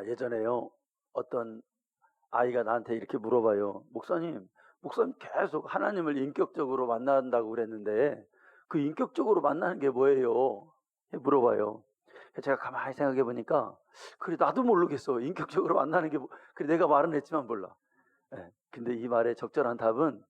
예전에요. 어떤 아이가 나한테 이렇게 물어봐요. 목사님 계속 하나님을 인격적으로 만난다고 그랬는데 그 인격적으로 만나는 게 뭐예요? 물어봐요. 제가 가만히 생각해 보니까 그래 나도 모르겠어. 인격적으로 만나는 게 그래 내가 말은 했지만 몰라. 근데 이 말의 적절한 답은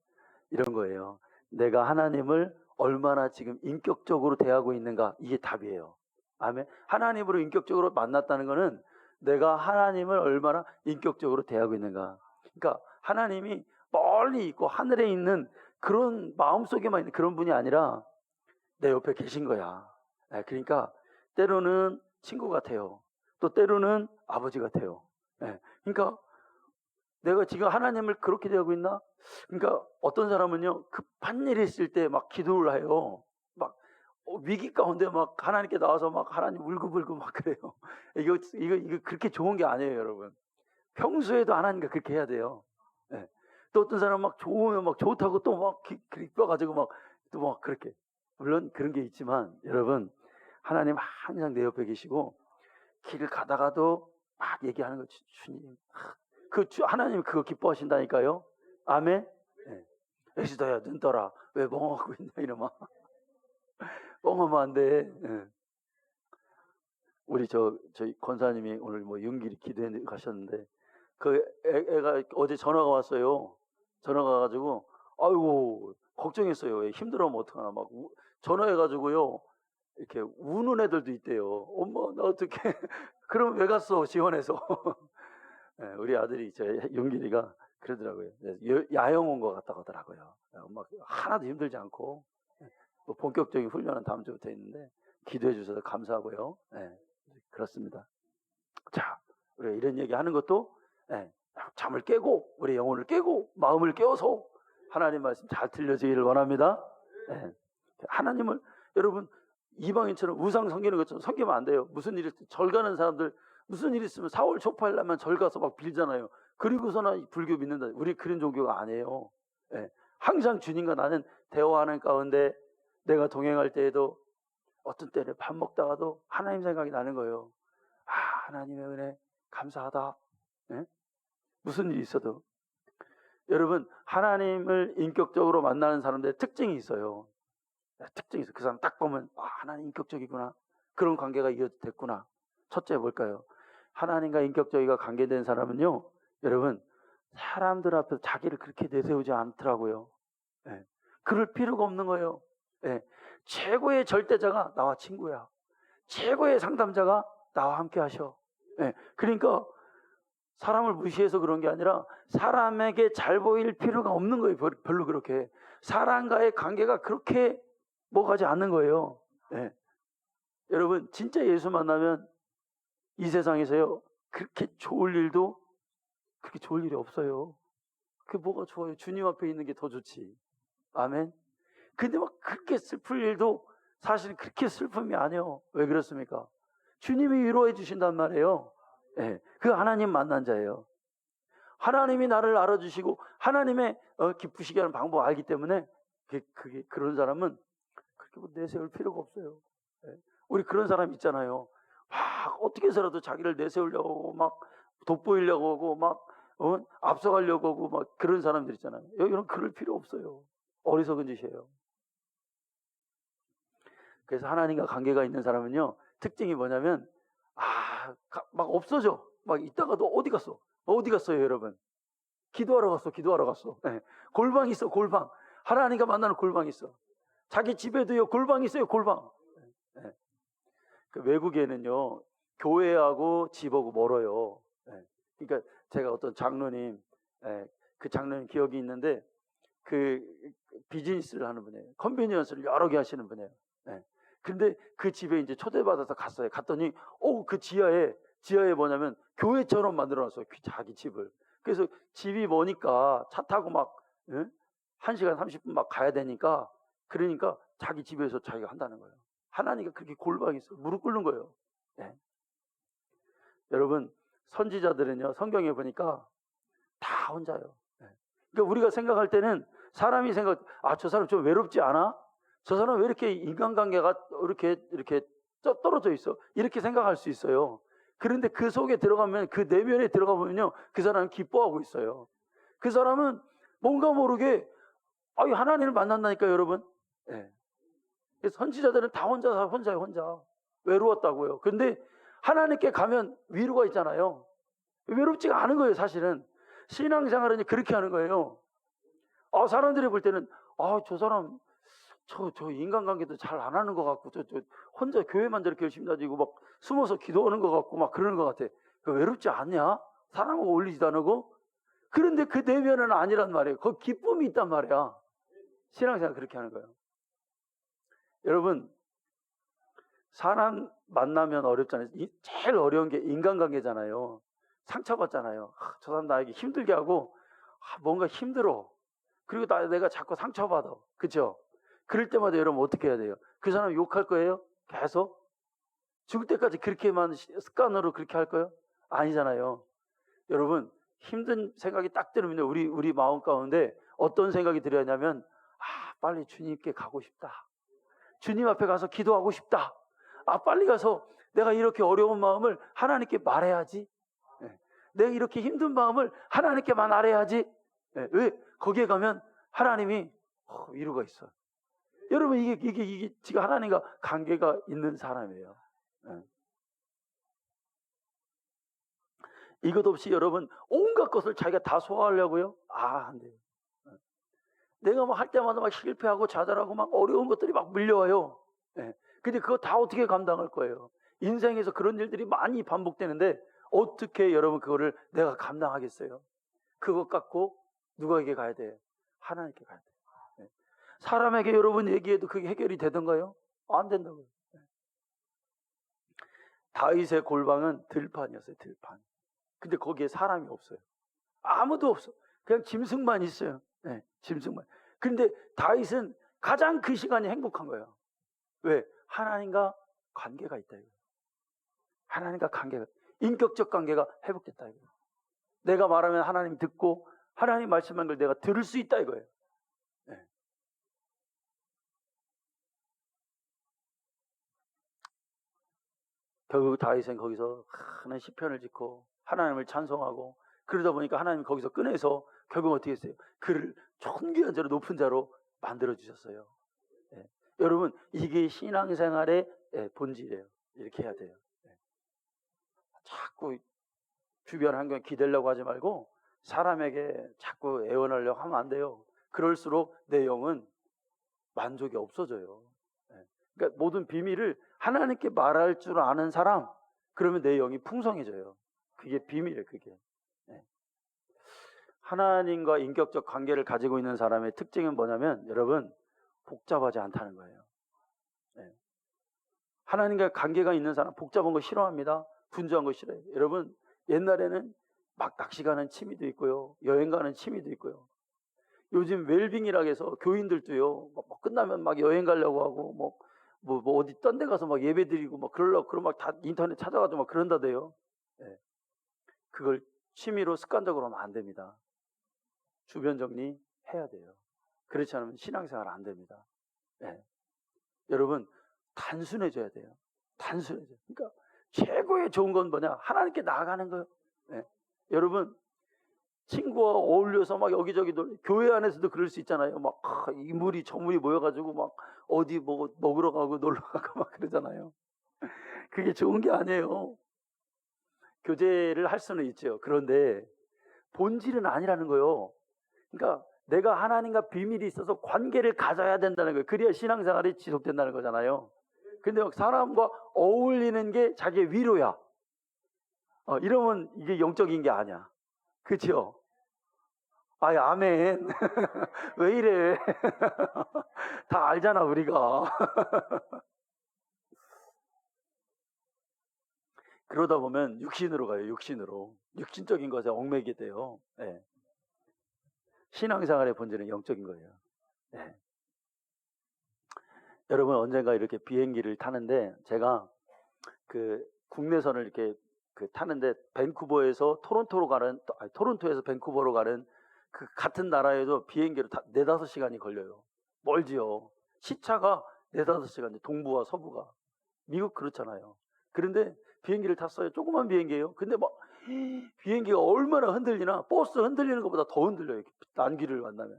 이런 거예요. 내가 하나님을 얼마나 지금 인격적으로 대하고 있는가, 이게 답이에요. 아멘. 하나님으로 인격적으로 만났다는 거는 내가 하나님을 얼마나 인격적으로 대하고 있는가. 그러니까 하나님이 멀리 있고 하늘에 있는 그런 마음속에만 있는 그런 분이 아니라 내 옆에 계신 거야. 그러니까 때로는 친구 같아요. 또 때로는 아버지 같아요. 그러니까 내가 지금 하나님을 그렇게 대하고 있나? 그러니까 어떤 사람은요, 급한 일이 있을 때 막 기도를 해요. 막 위기 가운데 막 하나님께 나와서 막 하나님 울고불고 막 그래요. 이거 그렇게 좋은 게 아니에요, 여러분. 평소에도 하나님과 그렇게 해야 돼요. 또 어떤 사람 막 좋으면 막 좋다고 또 막 기뻐가지고 막 또 막 그렇게. 물론 그런 게 있지만 여러분, 하나님 항상 내 옆에 계시고 길을 가다가도 막 얘기하는 거, 주님. 하나님 그거 기뻐하신다니까요. 아멘. 에스더야 눈 떠라. 왜 멍하고 있냐 이놈아. 멍하면 안 돼. 우리 저희 권사님이 오늘 뭐 윤길이 기도해 가셨는데 그 애가 어제 전화가 왔어요. 전화가 와가지고 아이고 걱정했어요. 힘들어하면 어떡하나 막 전화해가지고요 이렇게 우는 애들도 있대요. 엄마 나 어떻게 그럼 왜 갔어 지원해서. 우리 아들이 윤길이가 그러더라고요. 야영 온 것 같다고 하더라고요. 엄마 하나도 힘들지 않고 뭐 본격적인 훈련은 다음 주부터 있는데 기도해 주셔서 감사하고요. 그렇습니다. 자, 우리가 이런 얘기 하는 것도 잠을 깨고 우리 영혼을 깨고 마음을 깨워서 하나님 말씀 잘 들려지기를 원합니다. 하나님을 여러분 이방인처럼 우상 섬기는 것처럼 섬기면 안 돼요. 무슨 일이 절 가는 사람들 무슨 일 있으면 4월 초파일 나면 절 가서 막 빌잖아요. 그리고서나 불교 믿는다. 우리 그런 종교가 아니에요. 항상 주님과 나는 대화하는 가운데 내가 동행할 때에도 어떤 때는 밥 먹다가도 하나님 생각이 나는 거예요. 하나님의 은혜 감사하다. 무슨 일이 있어도 여러분 하나님을 인격적으로 만나는 사람들의 특징이 있어요. 특징이 있어요. 그 사람 딱 보면 하나님 인격적이구나. 그런 관계가 이어졌구나. 첫째 뭘까요? 하나님과 인격적이가 관계된 사람은요, 여러분 사람들 앞에서 자기를 그렇게 내세우지 않더라고요. 그럴 필요가 없는 거예요. 최고의 절대자가 나와 친구야. 최고의 상담자가 나와 함께 하셔. 그러니까 사람을 무시해서 그런 게 아니라 사람에게 잘 보일 필요가 없는 거예요. 별로 그렇게 사람과의 관계가 그렇게 뭐가지 않는 거예요. 여러분 진짜 예수 만나면 이 세상에서요 그렇게 좋을 일도 그렇게 좋을 일이 없어요. 그게 뭐가 좋아요? 주님 앞에 있는 게 더 좋지. 아멘. 근데 막 그렇게 슬플 일도 사실 그렇게 슬픔이 아니에요. 왜 그렇습니까? 주님이 위로해 주신단 말이에요. 그 하나님 만난 자예요. 하나님이 나를 알아주시고 하나님의 기쁘시게 하는 방법 알기 때문에 그런 사람은 그렇게 뭐 내세울 필요가 없어요. 우리 그런 사람 있잖아요. 막 어떻게 해서라도 자기를 내세우려고 막 돋보이려고 하고 막 앞서가려고 하고 막 그런 사람들 있잖아요. 여기는 그럴 필요 없어요. 어리석은 짓이에요. 그래서 하나님과 관계가 있는 사람은요 특징이 뭐냐면 막 없어져. 막 있다가도 어디 갔어? 어디 갔어요 여러분? 기도하러 갔어. 골방 있어. 골방. 하나님과 만나는 골방 있어. 자기 집에도요 골방 있어요. 골방. 그 외국에는요 교회하고 집하고 멀어요. 그러니까 제가 어떤 장로님, 그 장로님 기억이 있는데 그 비즈니스를 하는 분이에요. 컨비니언스를 여러 개 하시는 분이에요. 근데 그 집에 이제 초대받아서 갔어요. 갔더니 그 지하에 뭐냐면 교회처럼 만들어놨어요. 자기 집을. 그래서 집이 머니까 차 타고 막 1시간 30분 막 가야 되니까 그러니까 자기 집에서 자기가 한다는 거예요. 하나님과 그렇게 골방이 있어요. 무릎 꿇는 거예요. 여러분 선지자들은요 성경에 보니까 다 혼자요. 그러니까 우리가 생각할 때는 사람이 저 사람 좀 외롭지 않아? 저 사람 왜 이렇게 인간관계가 이렇게 떨어져 있어? 이렇게 생각할 수 있어요. 그런데 그 속에 들어가면, 그 내면에 들어가 보면요, 그 사람은 기뻐하고 있어요. 그 사람은 뭔가 모르게 하나님을 만난다니까요, 여러분. 예. 선지자들은 다 혼자 외로웠다고요. 근데 하나님께 가면 위로가 있잖아요. 외롭지가 않은 거예요, 사실은. 신앙생활은 그렇게 하는 거예요. 사람들이 볼 때는 저 사람 저 인간관계도 잘 안 하는 것 같고, 저 혼자 교회만 저렇게 열심히 다니고 막 숨어서 기도하는 것 같고 막 그러는 것 같아. 외롭지 않냐? 사람하고 어울리지도 않고. 그런데 그 내면은 아니란 말이에요. 거기 기쁨이 있단 말이야. 신앙생활 그렇게 하는 거예요. 여러분, 사람 만나면 어렵잖아요. 제일 어려운 게 인간관계잖아요. 상처받잖아요. 저 사람 나에게 힘들게 하고 뭔가 힘들어. 그리고 내가 자꾸 상처받아. 그렇죠? 그럴 때마다 여러분 어떻게 해야 돼요? 그 사람 욕할 거예요? 계속? 죽을 때까지 그렇게만 습관으로 그렇게 할 거예요? 아니잖아요. 여러분, 힘든 생각이 딱 들으면 우리 마음 가운데 어떤 생각이 들어야 하냐면, 빨리 주님께 가고 싶다. 주님 앞에 가서 기도하고 싶다. 빨리 가서 내가 이렇게 어려운 마음을 하나님께 말해야지. 내가 이렇게 힘든 마음을 하나님께만 말해야지. 왜? 거기에 가면 하나님이 위로가 있어요. 여러분, 이게 지금 하나님과 관계가 있는 사람이에요. 이것 없이 여러분 온갖 것을 자기가 다 소화하려고요? 안 돼요. 내가 막 할 때마다 막 실패하고 좌절하고 막 어려운 것들이 막 밀려와요. 근데 그거 다 어떻게 감당할 거예요? 인생에서 그런 일들이 많이 반복되는데 어떻게 여러분 그거를 내가 감당하겠어요? 그것 갖고 누구에게 가야 돼? 하나님께 가야 돼. 사람에게 여러분 얘기해도 그게 해결이 되던가요? 안 된다고요. 다윗의 골방은 들판이었어요. 들판. 근데 거기에 사람이 없어요. 아무도 없어. 그냥 짐승만 있어요. 짐승만. 근데 다윗은 가장 그 시간이 행복한 거예요. 왜? 하나님과 관계가 있다 이거예요. 하나님과 관계가, 인격적 관계가 회복됐다 이거예요. 내가 말하면 하나님 듣고 하나님 말씀한 걸 내가 들을 수 있다 이거예요. 결국 다윗은 거기서 큰 시편을 짓고 하나님을 찬송하고, 그러다 보니까 하나님 거기서 꺼내서 결국 어떻게 했어요? 그를 존귀한 자로, 높은 자로 만들어 주셨어요. 여러분, 이게 신앙생활의 본질이에요. 이렇게 해야 돼요. 자꾸 주변 환경 기대려고 하지 말고 사람에게 자꾸 애원하려고 하면 안 돼요. 그럴수록 내 영은 만족이 없어져요. 그러니까 모든 비밀을 하나님께 말할 줄 아는 사람, 그러면 내 영이 풍성해져요. 그게 비밀이에요. 그게. 하나님과 인격적 관계를 가지고 있는 사람의 특징은 뭐냐면, 여러분, 복잡하지 않다는 거예요. 하나님과 관계가 있는 사람 복잡한 거 싫어합니다. 분주한 거 싫어해요. 여러분, 옛날에는 막 낚시 가는 취미도 있고요, 여행 가는 취미도 있고요. 요즘 웰빙이라고 해서 교인들도요, 막 끝나면 막 여행 가려고 하고 뭐 어디 딴 데 가서 막 예배 드리고 막 그러려고, 그럼 막 다 인터넷 찾아가지고 막 그런다대요. 그걸 취미로 습관적으로 하면 안 됩니다. 주변 정리 해야 돼요. 그렇지 않으면 신앙생활 안 됩니다. 여러분, 단순해져야 돼요. 단순해져. 그러니까 최고의 좋은 건 뭐냐? 하나님께 나아가는 거예요. 여러분, 친구와 어울려서 막 여기저기 교회 안에서도 그럴 수 있잖아요. 막 이 무리 저 무리 모여가지고 막 어디 뭐 먹으러 가고 놀러 가고 막 그러잖아요. 그게 좋은 게 아니에요. 교제를 할 수는 있죠. 그런데 본질은 아니라는 거예요. 그러니까 내가 하나님과 비밀이 있어서 관계를 가져야 된다는 거예요. 그래야 신앙생활이 지속된다는 거잖아요. 근데 사람과 어울리는 게 자기의 위로야. 이러면 이게 영적인 게 아니야. 그렇죠? 아멘. 왜 이래? 다 알잖아, 우리가. 그러다 보면 육신으로 가요, 육신으로. 육신적인 것에 얽매게 돼요. 신앙생활의 본질은 영적인 거예요. 여러분, 언젠가 이렇게 비행기를 타는데, 제가 그 국내선을 이렇게 타는데, 밴쿠버에서 토론토에서 밴쿠버로 가는 그 같은 나라에도 비행기로 4-5시간이 걸려요. 멀지요. 시차가 4-5시간, 동부와 서부가. 미국 그렇잖아요. 그런데 비행기를 탔어요. 조그만 비행기예요. 근데 막 비행기가 얼마나 흔들리나, 버스 흔들리는 것보다 더 흔들려요. 난기를 만나면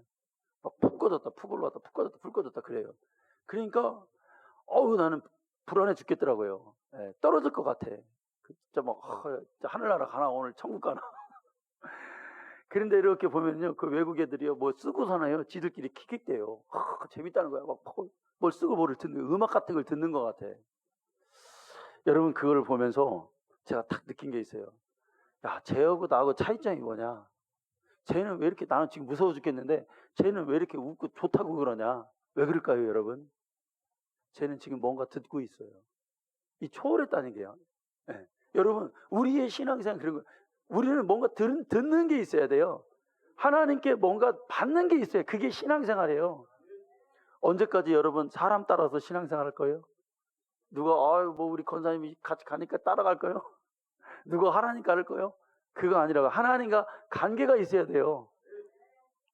막 푹 꺼졌다 푹 올라왔다 푹 꺼졌다 푹 꺼졌다 그래요. 그러니까 나는 불안해 죽겠더라고요. 예, 떨어질 것 같아. 진짜 막 진짜 하늘나라 가나, 오늘 천국 가나. 그런데 이렇게 보면요, 그 외국 애들이요, 뭐 쓰고 사나요? 지들끼리 킥킥대요. 재밌다는 거야. 막 뭘 쓰고 뭐를 듣는, 음악 같은 걸 듣는 것 같아. 여러분, 그걸 보면서 제가 딱 느낀 게 있어요. 야, 쟤하고 나하고 차이점이 뭐냐? 쟤는 왜 이렇게, 나는 지금 무서워 죽겠는데 쟤는 왜 이렇게 웃고 좋다고 그러냐? 왜 그럴까요, 여러분? 쟤는 지금 뭔가 듣고 있어요. 이 초월했다는 게요. 네. 여러분, 우리의 신앙생활 그런 거, 우리는 뭔가 듣는 게 있어야 돼요. 하나님께 뭔가 받는 게 있어요. 그게 신앙생활이에요. 언제까지 여러분 사람 따라서 신앙생활 할 거예요? 누가 뭐 우리 권사님이 같이 가니까 따라갈 거예요? 누가 하나님 따를 거예요? 그거 아니라고, 하나님과 관계가 있어야 돼요.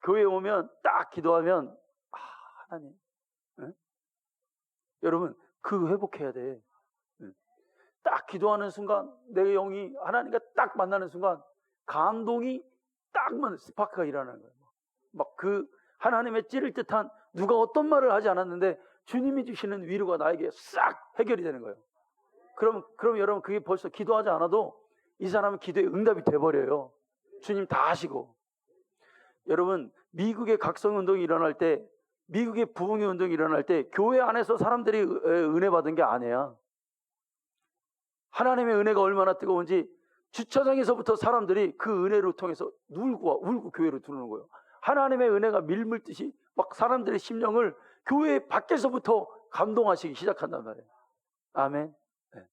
교회 오면 딱 기도하면 하나님, 응? 여러분 그 회복해야 돼. 딱 기도하는 순간 내 영이 하나님과 딱 만나는 순간 감동이 딱 스파크가 일어나는 거예요. 막 그 하나님의 찌를 듯한, 누가 어떤 말을 하지 않았는데 주님이 주시는 위로가 나에게 싹 해결이 되는 거예요. 그럼 여러분, 그게 벌써 기도하지 않아도 이 사람은 기도에 응답이 돼버려요. 주님 다 하시고. 여러분, 미국의 각성운동이 일어날 때, 미국의 부흥의 운동이 일어날 때 교회 안에서 사람들이 은혜 받은 게 아니야. 하나님의 은혜가 얼마나 뜨거운지 주차장에서부터 사람들이 그 은혜를 통해서 울고 교회로 들어오는 거예요. 하나님의 은혜가 밀물듯이 막 사람들의 심령을 교회 밖에서부터 감동하시기 시작한단 말이에요. 아멘. 네.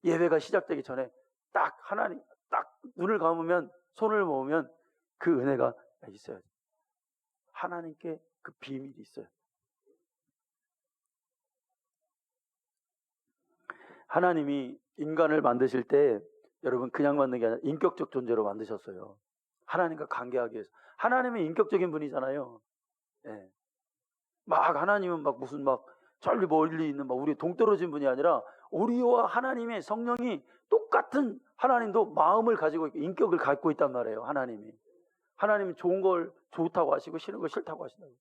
예배가 시작되기 전에 딱 하나님, 딱 눈을 감으면, 손을 모으면 그 은혜가 있어요. 하나님께 그 비밀이 있어요. 하나님이 인간을 만드실 때 여러분 그냥 만든 게 아니라 인격적 존재로 만드셨어요. 하나님과 관계하기 위해서. 하나님은 인격적인 분이잖아요. 네. 막 하나님은 막 무슨 막 저리 멀리 있는 막 우리 동떨어진 분이 아니라 우리와 하나님의 성령이 똑같은, 하나님도 마음을 가지고 있고 인격을 갖고 있단 말이에요. 하나님은 좋은 걸 좋다고 하시고 싫은 걸 싫다고 하신다고.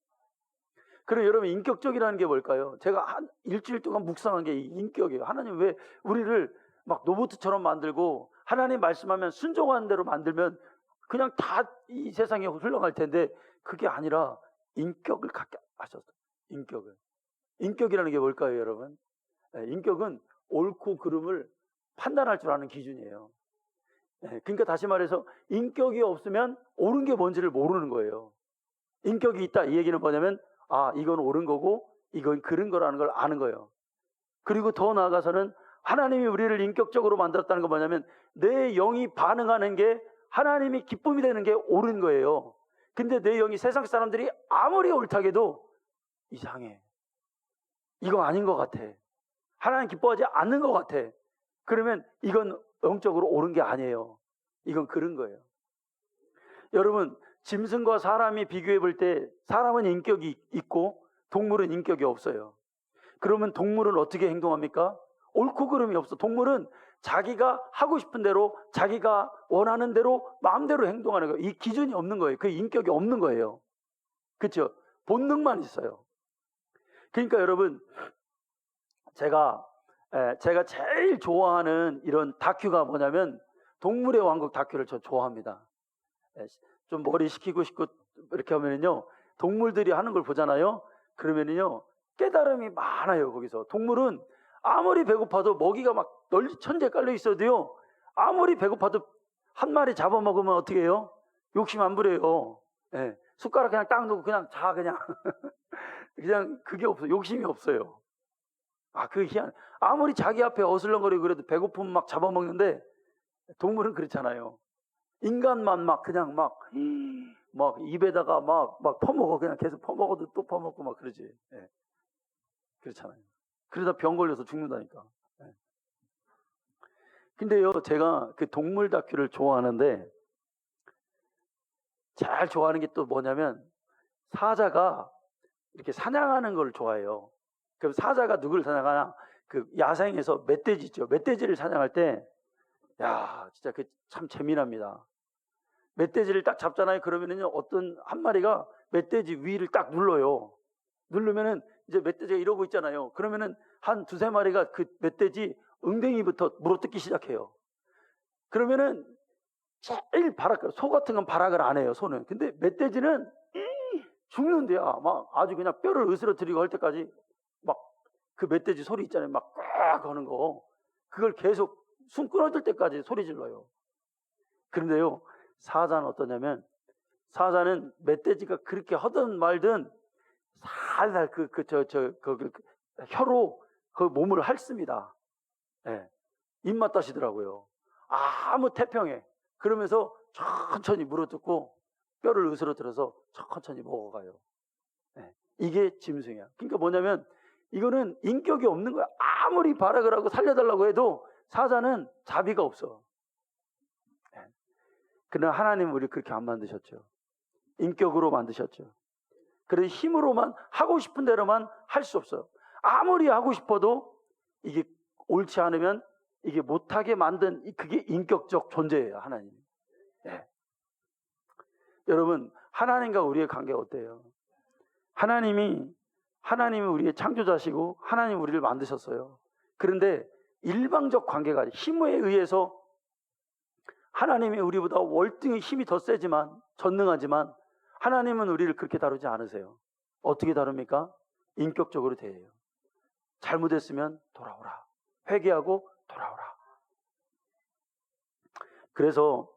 그럼 여러분, 인격적이라는 게 뭘까요? 제가 한 일주일 동안 묵상한 게 인격이에요. 하나님 왜 우리를 막 로봇처럼 만들고, 하나님 말씀하면 순종하는 대로 만들면 그냥 다 이 세상에 흘러갈 텐데, 그게 아니라 인격을 갖게 하셨어요. 인격이라는 게 뭘까요, 여러분? 인격은 옳고 그름을 판단할 줄 아는 기준이에요. 그러니까 다시 말해서 인격이 없으면 옳은 게 뭔지를 모르는 거예요. 인격이 있다, 이 얘기는 뭐냐면 이건 옳은 거고 이건 그른 거라는 걸 아는 거예요. 그리고 더 나아가서는 하나님이 우리를 인격적으로 만들었다는 건 뭐냐면 내 영이 반응하는 게 하나님이 기쁨이 되는 게 옳은 거예요. 근데 내 영이 세상 사람들이 아무리 옳다게도 이상해, 이거 아닌 것 같아, 하나님 기뻐하지 않는 것 같아, 그러면 이건 영적으로 옳은 게 아니에요. 이건 그른 거예요. 여러분, 짐승과 사람이 비교해 볼 때 사람은 인격이 있고 동물은 인격이 없어요. 그러면 동물은 어떻게 행동합니까? 옳고 그름이 없어. 동물은 자기가 하고 싶은 대로, 자기가 원하는 대로 마음대로 행동하는 거예요. 이 기준이 없는 거예요. 그 인격이 없는 거예요. 그렇죠? 본능만 있어요. 그러니까 여러분, 제가 제일 좋아하는 이런 다큐가 뭐냐면 동물의 왕국 다큐를 저 좋아합니다. 좀 머리 식히고 싶고 이렇게 하면은요, 동물들이 하는 걸 보잖아요. 그러면은요, 깨달음이 많아요. 거기서 동물은 아무리 배고파도 먹이가 막 널리 천재 깔려 있어도요, 아무리 배고파도 한 마리 잡아먹으면 어떻게 해요? 욕심 안 부려요. 숟가락 그냥 딱 놓고 그냥 그냥 그냥 그게 없어요. 욕심이 없어요. 그 희한. 아무리 자기 앞에 어슬렁거리고 그래도 배고프면 막 잡아먹는데 동물은 그렇잖아요. 인간만 막 그냥 막 입에다가 막 퍼먹어. 그냥 계속 퍼먹어도 또 퍼먹고 막 그러지. 그렇잖아요. 그러다 병 걸려서 죽는다니까. 근데요, 제가 그 동물 다큐를 좋아하는데 제일 좋아하는 게 또 뭐냐면 사자가 이렇게 사냥하는 걸 좋아해요. 그럼 사자가 누구를 사냥하냐? 그 야생에서 멧돼지 있죠. 멧돼지를 사냥할 때, 야, 진짜 그 참 재미납니다. 멧돼지를 딱 잡잖아요. 그러면은요, 어떤 한 마리가 멧돼지 위를 딱 눌러요. 누르면은 이제 멧돼지가 이러고 있잖아요. 그러면은 한 두세 마리가 그 멧돼지 엉덩이부터 물어뜯기 시작해요. 그러면은 제일 소 같은 건 발악을 안 해요, 소는. 근데 멧돼지는 죽는데요. 막 아주 그냥 뼈를 으스러뜨리고 할 때까지 막 그 멧돼지 소리 있잖아요. 막 꽉 하는 거. 그걸 계속 숨 끊어질 때까지 소리 질러요. 그런데요, 사자는 어떠냐면, 사자는 멧돼지가 그렇게 하든 말든 살살 혀로 그 몸을 핥습니다. 예. 입맛 다시더라고요. 아무 태평해. 그러면서 천천히 물어뜯고 뼈를 으스러뜨려서 천천히 먹어가요. 예. 이게 짐승이야. 그러니까 뭐냐면 이거는 인격이 없는 거야. 아무리 발악을 하고 살려달라고 해도 사자는 자비가 없어. 예. 그러나 하나님은 우리를 그렇게 안 만드셨죠. 인격으로 만드셨죠. 그래서 힘으로만 하고 싶은 대로만 할 수 없어요. 아무리 하고 싶어도 이게 옳지 않으면 이게 못하게 만든 그게 인격적 존재예요. 하나님. 네. 여러분, 하나님과 우리의 관계가 어때요? 하나님이 우리의 창조자시고 하나님 우리를 만드셨어요. 그런데 일방적 관계가 아니에요. 힘에 의해서 하나님이 우리보다 월등히 힘이 더 세지만, 전능하지만 하나님은 우리를 그렇게 다루지 않으세요. 어떻게 다룹니까? 인격적으로 대해요. 잘못했으면 돌아오라. 회개하고 돌아오라. 그래서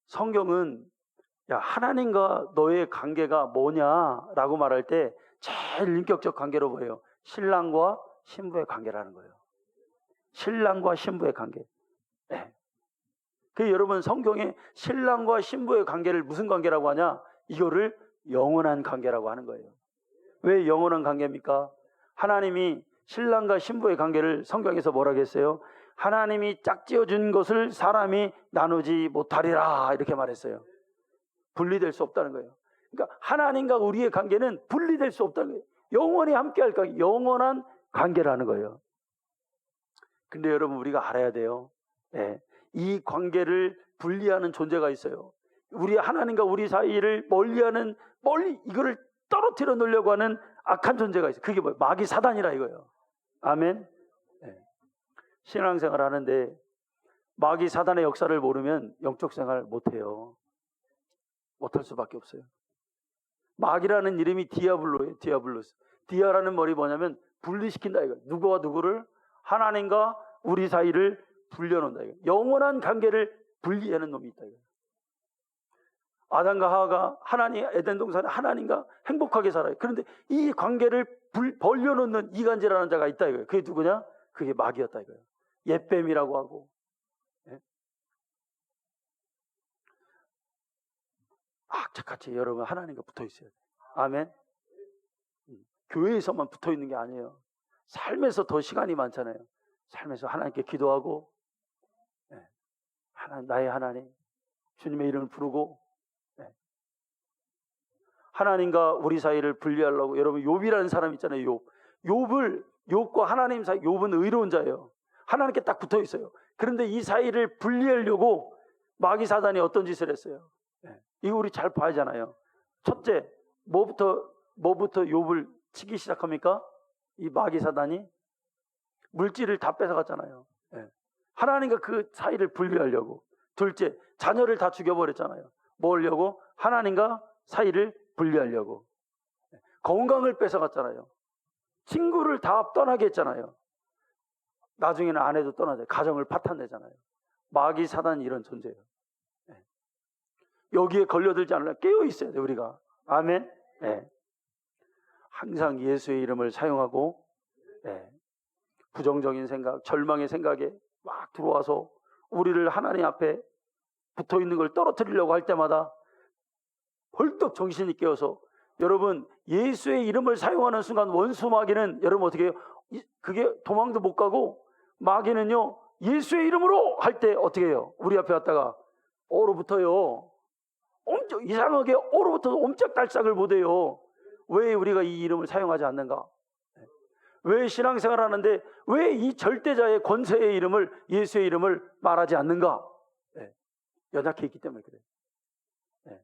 성경은 야, 하나님과 너의 관계가 뭐냐라고 말할 때 제일 인격적 관계로 보여요. 신랑과 신부의 관계라는 거예요. 신랑과 신부의 관계. 네. 그 여러분, 성경에 신랑과 신부의 관계를 무슨 관계라고 하냐? 이거를 영원한 관계라고 하는 거예요. 왜 영원한 관계입니까? 하나님이 신랑과 신부의 관계를 성경에서 뭐라고 했어요? 하나님이 짝지어 준 것을 사람이 나누지 못하리라 이렇게 말했어요. 분리될 수 없다는 거예요. 그러니까 하나님과 우리의 관계는 분리될 수 없다는 거예요. 영원히 함께할 관계, 영원한 관계라는 거예요. 근데 여러분, 우리가 알아야 돼요. 네. 이 관계를 분리하는 존재가 있어요. 우리 하나님과 우리 사이를 멀리 이거를 떨어뜨려 놓으려고 하는 악한 존재가 있어요. 그게 뭐예요? 마귀 사단이라 이거예요. 아멘. 네. 신앙생활 하는데 마귀 사단의 역사를 모르면 영적 생활 못해요. 못할 수밖에 없어요. 마귀라는 이름이 디아블로예요. 디아블로스. 디아라는 말이 뭐냐면 분리시킨다 이거예요. 누구와 누구를? 하나님과 우리 사이를 분려놓는다 이거예요. 영원한 관계를 분리하는 놈이 있다 이거예요. 아담과 하와가 에덴 동산에 하나님과 행복하게 살아요. 그런데 이 관계를 벌려놓는 이간질하는 자가 있다 이거예요. 그게 누구냐? 그게 마귀였다 이거예요. 옛뱀이라고 하고. 예? 악착같이 여러분 하나님과 붙어 있어야 돼요. 아멘. 교회에서만 붙어 있는 게 아니에요. 삶에서 더 시간이 많잖아요. 삶에서 하나님께 기도하고, 나의 하나님, 주님의 이름을 부르고, 하나님과 우리 사이를 분리하려고. 여러분, 욥이라는 사람 있잖아요. 욥과 하나님 사이, 욥은 의로운 자예요. 하나님께 딱 붙어 있어요. 그런데 이 사이를 분리하려고 마귀 사단이 어떤 짓을 했어요? 이거 우리 잘 봐야 하잖아요. 첫째, 뭐부터 욥을 치기 시작합니까? 이 마귀 사단이 물질을 다 뺏어갔잖아요. 하나님과 그 사이를 분리하려고. 둘째, 자녀를 다 죽여버렸잖아요. 뭐 하려고? 하나님과 사이를 분리하려고. 건강을 뺏어갔잖아요. 친구를 다 떠나게 했잖아요. 나중에는 아내도 떠나죠. 가정을 파탄내잖아요. 마귀 사단이 이런 존재예요. 여기에 걸려들지 않으려면 깨어 있어야 돼요, 우리가. 아멘. 항상 예수의 이름을 사용하고, 부정적인 생각, 절망의 생각에 막 들어와서 우리를 하나님 앞에 붙어 있는 걸 떨어뜨리려고 할 때마다 벌떡 정신이 깨어서, 여러분, 예수의 이름을 사용하는 순간 원수 마귀는 여러분 어떻게 해요? 그게 도망도 못 가고, 마귀는요 예수의 이름으로 할 때 어떻게 해요? 우리 앞에 왔다가 얼어붙어요. 엄청 이상하게 얼어붙어서 옴짝달싹을 못해요. 왜 우리가 이 이름을 사용하지 않는가? 왜 신앙생활 하는데 왜 이 절대자의 권세의 이름을, 예수의 이름을 말하지 않는가? 예, 연약해 있기 때문에 그래요. 예.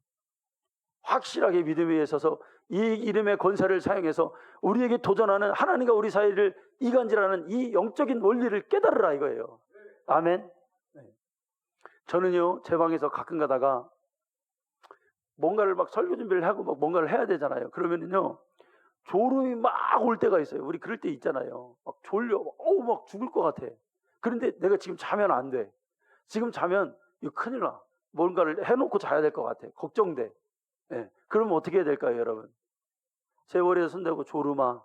확실하게 믿음 위에 서서 이 이름의 권세를 사용해서 우리에게 도전하는, 하나님과 우리 사이를 이간질하는 이 영적인 원리를 깨달으라 이거예요. 아멘. 예. 저는요, 제 방에서 가끔 가다가 뭔가를 막 설교 준비를 하고 막 뭔가를 해야 되잖아요. 그러면은요, 졸음이 막 올 때가 있어요. 우리 그럴 때 있잖아요. 막 졸려, 막 죽을 것 같아. 그런데 내가 지금 자면 안 돼. 지금 자면 이거 큰일 나. 뭔가를 해놓고 자야 될 것 같아. 걱정돼. 예. 그러면 어떻게 해야 될까요, 여러분? 제 머리에 손대고, 졸음아,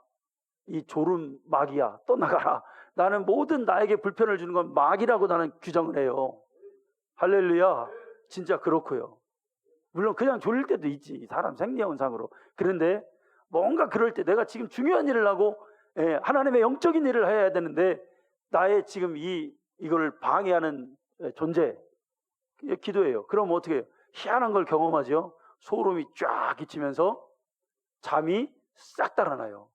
이 졸음 마귀야, 떠나가라. 나는 모든 나에게 불편을 주는 건 마귀라고 나는 규정을 해요. 할렐루야. 진짜 그렇고요. 물론 그냥 졸릴 때도 있지, 사람 생리현상으로. 그런데 뭔가 그럴 때 내가 지금 중요한 일을 하고, 하나님의 영적인 일을 해야 되는데 나의 지금 이걸 방해하는 존재, 기도예요. 그럼 어떻게 해요? 희한한 걸 경험하죠. 소름이 쫙 끼치면서 잠이 싹 달아나요.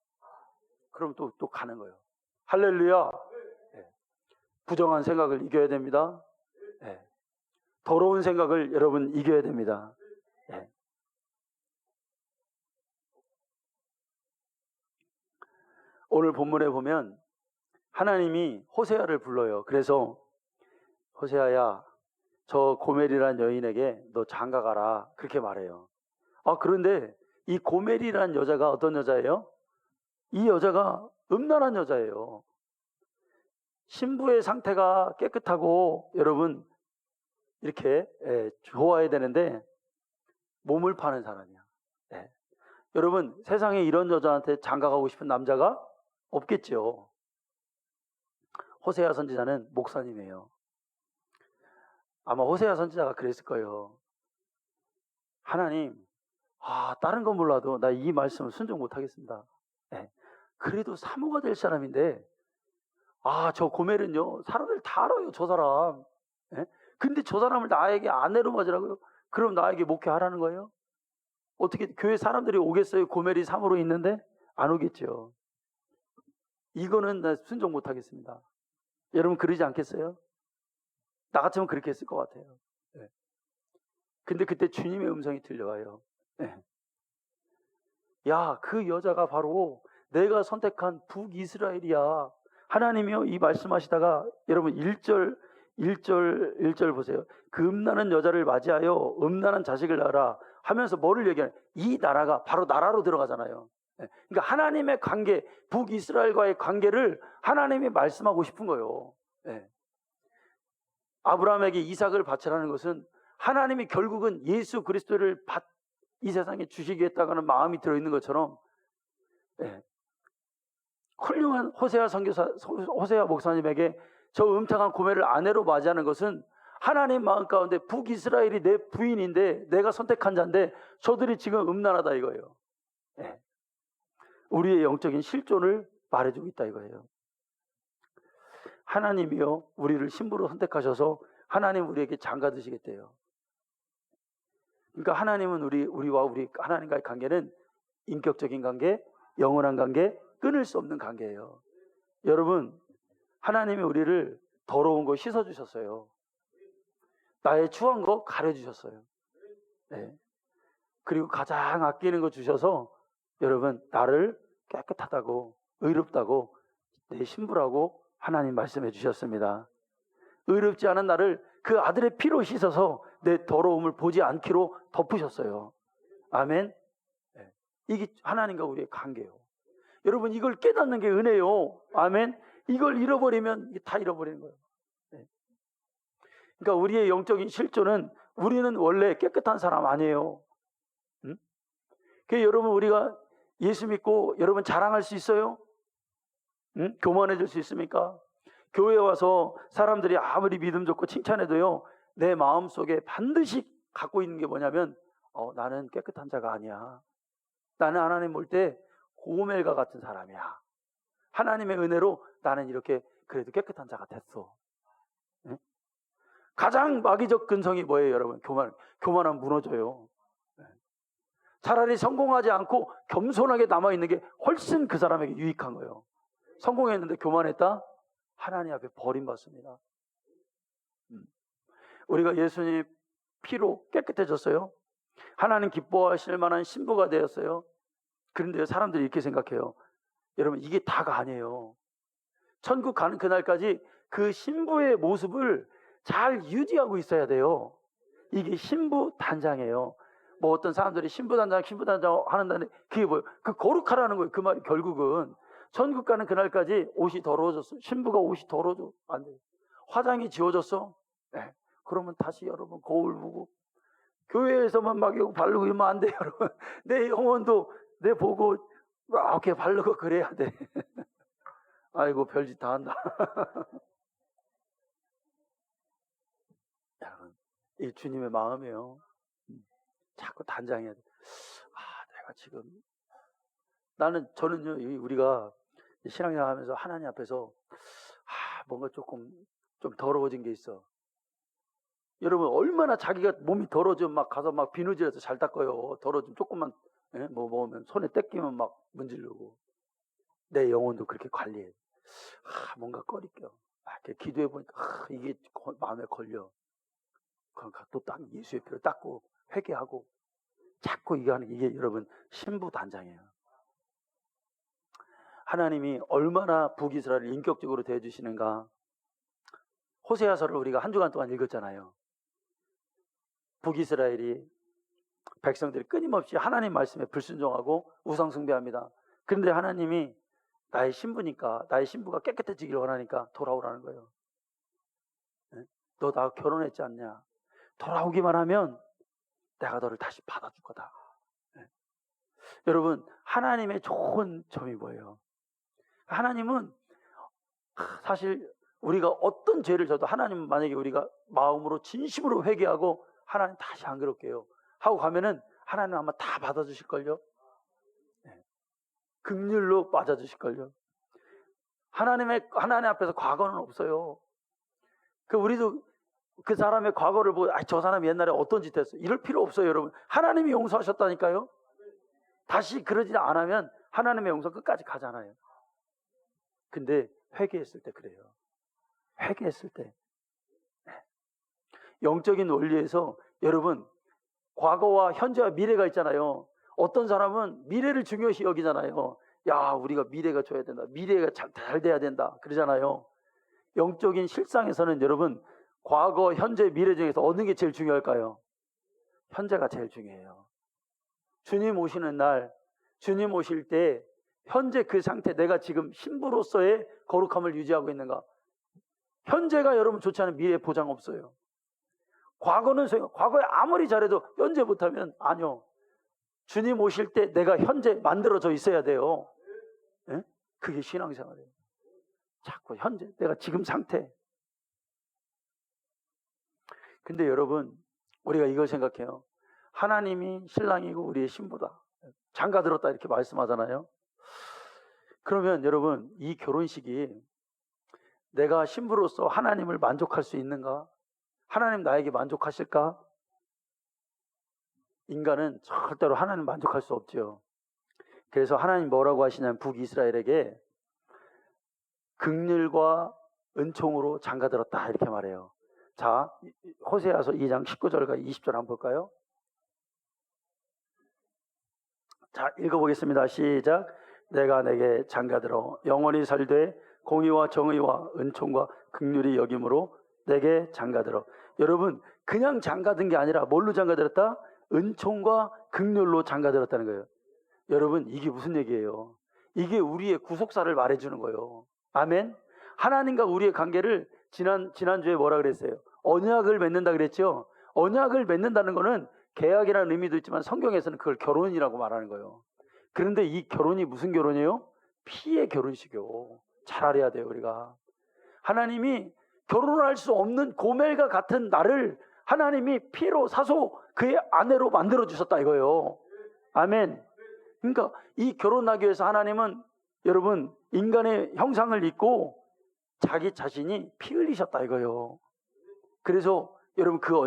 그럼 또 가는 거예요. 할렐루야. 부정한 생각을 이겨야 됩니다. 더러운 생각을 여러분 이겨야 됩니다. 오늘 본문에 보면 하나님이 호세아를 불러요. 그래서 호세아야, 저 고멜이란 여인에게 너 장가가라, 그렇게 말해요. 그런데 이 고멜이란 여자가 어떤 여자예요? 이 여자가 음란한 여자예요. 신부의 상태가 깨끗하고 여러분 이렇게 좋아야 되는데 몸을 파는 사람이야. 여러분, 세상에 이런 여자한테 장가가고 싶은 남자가 없겠죠. 호세아 선지자는 목사님이에요. 아마 호세아 선지자가 그랬을 거예요. 하나님, 다른 건 몰라도 나 이 말씀을 순종 못하겠습니다. 그래도 사모가 될 사람인데, 저 고멜은요, 사람들 다 알아요, 저 사람. 근데 저 사람을 나에게 아내로 맞으라고요? 그럼 나에게 목회하라는 거예요? 어떻게 교회 사람들이 오겠어요? 고멜이 사모로 있는데? 안 오겠죠. 이거는 나 순종 못하겠습니다. 여러분 그러지 않겠어요? 나 같으면 그렇게 했을 것 같아요. 근데 그때 주님의 음성이 들려와요. 야, 그 여자가 바로 내가 선택한 북이스라엘이야. 하나님이요, 이 말씀하시다가 여러분 1절 보세요. 그 음란한 여자를 맞이하여 음란한 자식을 낳아라 하면서 뭐를 얘기하냐? 이 나라가 바로 나라로 들어가잖아요. 그러니까 하나님의 관계, 북이스라엘과의 관계를 하나님이 말씀하고 싶은 거예요. 아브라함에게 이삭을 바치라는 것은 하나님이 결국은 예수 그리스도를 이 세상에 주시겠다는 마음이 들어있는 것처럼, 훌륭한 호세아 목사님에게 저 음탕한 고멜을 아내로 맞이하는 것은 하나님 마음 가운데 북이스라엘이 내 부인인데 내가 선택한 자인데 저들이 지금 음란하다 이거예요. 우리의 영적인 실존을 말해주고 있다 이거예요. 하나님이요, 우리를 신부로 선택하셔서 하나님 우리에게 장가 드시겠대요. 그러니까 하나님은 우리와 우리 하나님과의 관계는 인격적인 관계, 영원한 관계, 끊을 수 없는 관계예요. 여러분, 하나님이 우리를 더러운 거 씻어주셨어요. 나의 추한 거 가려주셨어요. 그리고 가장 아끼는 거 주셔서 여러분, 나를 깨끗하다고, 의롭다고, 내 신부라고 하나님 말씀해 주셨습니다. 의롭지 않은 나를 그 아들의 피로 씻어서 내 더러움을 보지 않기로 덮으셨어요. 아멘. 이게 하나님과 우리의 관계예요. 여러분, 이걸 깨닫는 게 은혜요. 아멘. 이걸 잃어버리면 이게 다 잃어버리는 거예요. 그러니까 우리의 영적인 실존은 우리는 원래 깨끗한 사람 아니에요. 여러분, 우리가 예수 믿고 여러분 자랑할 수 있어요? 교만해 줄 수 있습니까? 교회에 와서 사람들이 아무리 믿음 좋고 칭찬해도요, 내 마음속에 반드시 갖고 있는 게 뭐냐면 나는 깨끗한 자가 아니야. 나는 하나님 볼 때 고멜과 같은 사람이야. 하나님의 은혜로 나는 이렇게 그래도 깨끗한 자가 됐어. 가장 마귀적 근성이 뭐예요, 여러분? 교만하면 무너져요. 차라리 성공하지 않고 겸손하게 남아있는 게 훨씬 그 사람에게 유익한 거예요. 성공했는데 교만했다? 하나님 앞에 버림받습니다. 우리가 예수님 피로 깨끗해졌어요. 하나님 기뻐하실 만한 신부가 되었어요. 그런데 사람들이 이렇게 생각해요. 여러분, 이게 다가 아니에요. 천국 가는 그날까지 그 신부의 모습을 잘 유지하고 있어야 돼요. 이게 신부 단장이에요. 뭐 어떤 사람들이 신부 단장 하는다는데 그게 뭐예요? 그 거룩하라는 거예요. 그 말이 결국은 천국 가는 그날까지 옷이 더러워졌어. 신부가 옷이 더러워져 안 돼. 화장이 지워졌어. 네. 그러면 다시 여러분 거울 보고 교회에서만 막 이거 바르고 이러면 안 돼요, 여러분. 내 영혼도 내 보고 이렇게 바르고 그래야 돼. 아이고 별짓 다 한다. 여러분, 이 주님의 마음이에요. 자꾸 단장해야 돼. 내가 지금 저는요, 우리가 신앙생활 하면서 하나님 앞에서 뭔가 조금 좀 더러워진 게 있어. 여러분, 얼마나 자기가 몸이 더러워지면 막 가서 막 비누질해서 잘 닦아요. 더러워지면 조금만 뭐 먹으면 손에 떼끼면 막 문지르고. 내 영혼도 그렇게 관리해. 뭔가 꺼리껴. 이렇게 기도해 보니까 이게 마음에 걸려. 그러니까 또 딱 예수의 피로 닦고 회개하고 자꾸 이게 하는 이게 여러분 신부 단장이에요. 하나님이 얼마나 북이스라엘을 인격적으로 대해주시는가. 호세아서를 우리가 한 주간 동안 읽었잖아요. 북이스라엘이 백성들이 끊임없이 하나님 말씀에 불순종하고 우상숭배합니다. 그런데 하나님이 나의 신부니까, 나의 신부가 깨끗해지기를 원하니까 돌아오라는 거예요. 너 나 결혼했지 않냐? 돌아오기만 하면 내가 너를 다시 받아줄 거다. 여러분, 하나님의 좋은 점이 뭐예요? 하나님은 사실 우리가 어떤 죄를 져도 하나님은 만약에 우리가 마음으로 진심으로 회개하고 하나님 다시 안 그럴게요 하고 가면은 하나님 아마 다 받아주실걸요. 긍휼로 맞아주실걸요. 하나님 앞에서 과거는 없어요. 우리도 그 사람의 과거를 보고 저 사람이 옛날에 어떤 짓 했어 이럴 필요 없어요. 여러분, 하나님이 용서하셨다니까요. 다시 그러지 않으면 하나님의 용서 끝까지 가잖아요. 근데 회개했을 때 그래요. 회개했을 때 영적인 원리에서 여러분 과거와 현재와 미래가 있잖아요. 어떤 사람은 미래를 중요시 여기잖아요. 야, 우리가 미래가 줘야 된다. 미래가 잘 돼야 된다. 그러잖아요. 영적인 실상에서는 여러분 과거, 현재, 미래 중에서 어느 게 제일 중요할까요? 현재가 제일 중요해요. 주님 오시는 날, 주님 오실 때 현재 그 상태, 내가 지금 신부로서의 거룩함을 유지하고 있는가? 현재가 여러분 좋지 않은 미래에 보장 없어요. 과거는 과거에 아무리 잘해도 현재 못하면 아니요. 주님 오실 때 내가 현재 만들어져 있어야 돼요. 네? 그게 신앙생활이에요. 자꾸 현재 내가 지금 상태. 근데 여러분 우리가 이걸 생각해요. 하나님이 신랑이고 우리의 신부다. 장가 들었다 이렇게 말씀하잖아요. 그러면 여러분 이 결혼식이 내가 신부로서 하나님을 만족할 수 있는가? 하나님 나에게 만족하실까? 인간은 절대로 하나님 만족할 수 없죠. 그래서 하나님 뭐라고 하시냐면 북이스라엘에게 긍휼과 은총으로 장가들었다 이렇게 말해요. 자, 호세아서 2장 19절과 20절 한번 볼까요? 자, 읽어보겠습니다. 시작. 내가 내게 장가들어 영원히 살되 공의와 정의와 은총과 긍휼이 여김으로 내게 장가들어. 여러분 그냥 장가든 게 아니라 뭘로 장가들었다? 은총과 긍휼로 장가들었다는 거예요. 여러분 이게 무슨 얘기예요? 이게 우리의 구속사를 말해주는 거예요. 아멘. 하나님과 우리의 관계를 지난주에 뭐라 그랬어요? 언약을 맺는다 그랬죠. 언약을 맺는다는 거는 계약이라는 의미도 있지만 성경에서는 그걸 결혼이라고 말하는 거예요. 그런데 이 결혼이 무슨 결혼이에요? 피의 결혼식이요. 잘 알아야 돼요. 우리가 하나님이 결혼할 수 없는 고멜과 같은 나를 하나님이 피로 사서 그의 아내로 만들어 주셨다 이거예요. 아멘. 그러니까 이 결혼하기 위해서 하나님은 여러분 인간의 형상을 입고 자기 자신이 피 흘리셨다 이거예요. 그래서 여러분 그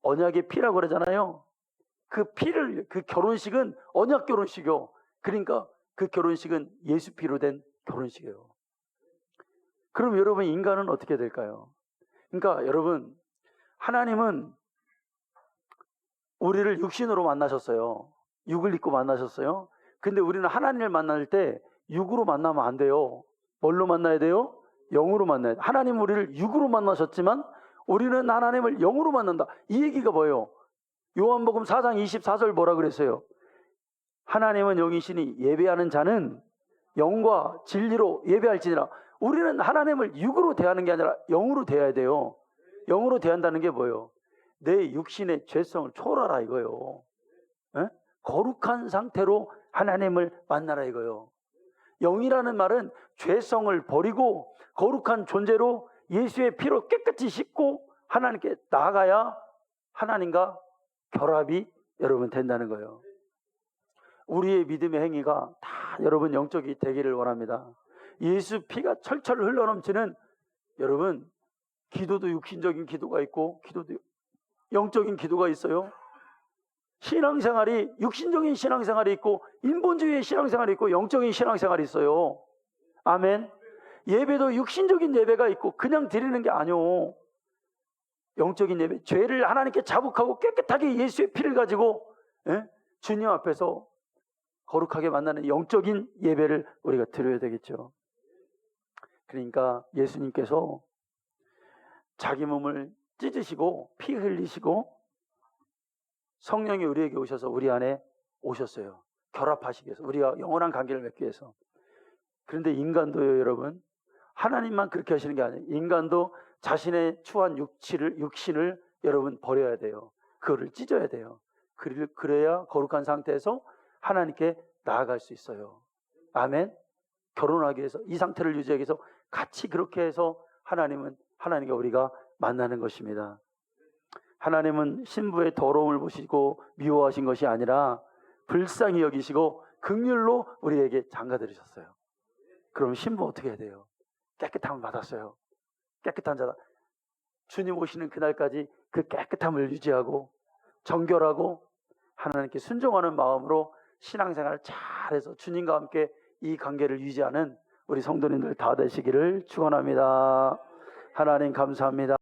언약의 피라고 그러잖아요. 그 결혼식은 언약 결혼식이요. 그러니까 그 결혼식은 예수 피로 된 결혼식이에요. 그럼 여러분 인간은 어떻게 될까요? 그러니까 여러분, 하나님은 우리를 육신으로 만나셨어요. 육을 입고 만나셨어요. 근데 우리는 하나님을 만날 때 육으로 만나면 안 돼요. 뭘로 만나야 돼요? 영으로 만나야 돼요. 하나님 우리를 육으로 만나셨지만 우리는 하나님을 영으로 만난다. 이 얘기가 뭐예요? 요한복음 4장 24절 뭐라 그랬어요? 하나님은 영이시니 예배하는 자는 영과 진리로 예배할지니라. 우리는 하나님을 육으로 대하는 게 아니라 영으로 대해야 돼요. 영으로 대한다는 게 뭐예요? 내 육신의 죄성을 초월하라 이거요. 에? 거룩한 상태로 하나님을 만나라 이거요. 영이라는 말은 죄성을 버리고 거룩한 존재로 예수의 피로 깨끗이 씻고 하나님께 나아가야 하나님과 결합이 여러분 된다는 거예요. 우리의 믿음의 행위가 다 여러분 영적이 되기를 원합니다. 예수 피가 철철 흘러넘치는 여러분, 기도도 육신적인 기도가 있고 기도도 영적인 기도가 있어요. 신앙생활이 육신적인 신앙생활이 있고 인본주의의 신앙생활이 있고 영적인 신앙생활이 있어요. 아멘. 예배도 육신적인 예배가 있고 그냥 드리는 게 아니오. 영적인 예배, 죄를 하나님께 자복하고 깨끗하게 예수의 피를 가지고 주님 앞에서 거룩하게 만나는 영적인 예배를 우리가 드려야 되겠죠. 그러니까 예수님께서 자기 몸을 찢으시고 피 흘리시고 성령이 우리에게 오셔서 우리 안에 오셨어요. 결합하시기 위해서, 우리가 영원한 관계를 맺기 위해서. 그런데 인간도요 여러분, 하나님만 그렇게 하시는 게 아니에요. 인간도 자신의 추한 육신을 여러분 버려야 돼요. 그거를 찢어야 돼요. 그래야 거룩한 상태에서 하나님께 나아갈 수 있어요. 아멘. 결혼하기 위해서, 이 상태를 유지하기 위해서 같이 그렇게 해서 하나님과 우리가 만나는 것입니다. 하나님은 신부의 더러움을 보시고 미워하신 것이 아니라 불쌍히 여기시고 긍휼로 우리에게 장가들으셨어요. 그럼 신부 어떻게 해야 돼요? 깨끗함을 받았어요. 깨끗한 자다. 주님 오시는 그날까지 그 깨끗함을 유지하고 정결하고 하나님께 순종하는 마음으로 신앙생활을 잘해서 주님과 함께 이 관계를 유지하는 우리 성도님들 다 되시기를 축원합니다. 하나님 감사합니다.